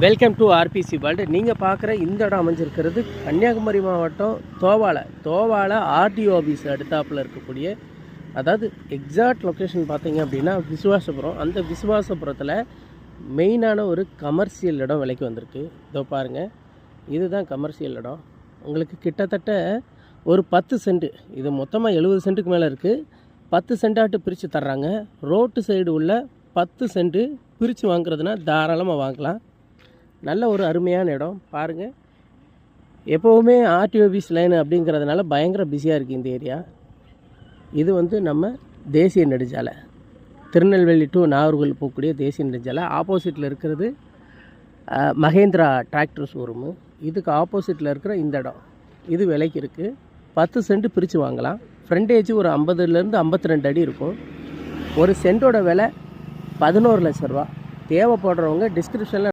Welcome to RBC world. நீங்கள் பார்க்குற இந்த இடம் அமைஞ்சிருக்கிறது கன்னியாகுமரி மாவட்டம் தோவாளை ஆர்டிஓ ஆஃபீஸ் அடுத்தாப்பில் இருக்கக்கூடிய, அதாவது எக்ஸாக்ட் லொக்கேஷன் பார்த்தீங்க அப்படின்னா விசுவாசபுரம். அந்த விசுவாசபுரத்தில் மெயினான ஒரு கமர்ஷியல் இடம் விலைக்கு வந்திருக்கு. இதோ பாருங்கள், இதுதான் கமர்ஷியல் இடம். உங்களுக்கு கிட்டத்தட்ட ஒரு 10 சென்ட், இது மொத்தமாக 70 சென்ட்டுக்கு மேலே இருக்குது. 10 சென்டாட்டு பிரித்து தர்றாங்க. ரோட்டு சைடு உள்ள 10 சென்ட்டு பிரித்து வாங்குறதுனா தாராளமாக வாங்கலாம். நல்ல ஒரு அருமையான இடம் பாருங்கள். எப்போவுமே ஆர்டிஓ ஆஃபீஸ் லைன் அப்படிங்கிறதுனால பயங்கர பிஸியாக இருக்குது இந்த ஏரியா. இது நம்ம தேசிய நெடுஞ்சாலை, திருநெல்வேலி டு நாகர்கோவில் போகக்கூடிய தேசிய நெடுஞ்சாலை. ஆப்போசிட்டில் இருக்கிறது மகேந்திரா டிராக்டர் ஷோரூமு. இதுக்கு ஆப்போசிட்டில் இருக்கிற இந்த இடம் இது விலைக்கு இருக்குது. 10 சென்ட் பிரித்து வாங்கலாம். ஃப்ரண்டேஜ் ஒரு 50லேருந்து 52 அடி இருக்கும். ஒரு சென்ட்டோட விலை 11 லட்ச ரூபா. தேவைப்படுறவங்க டிஸ்கிரிப்ஷனில்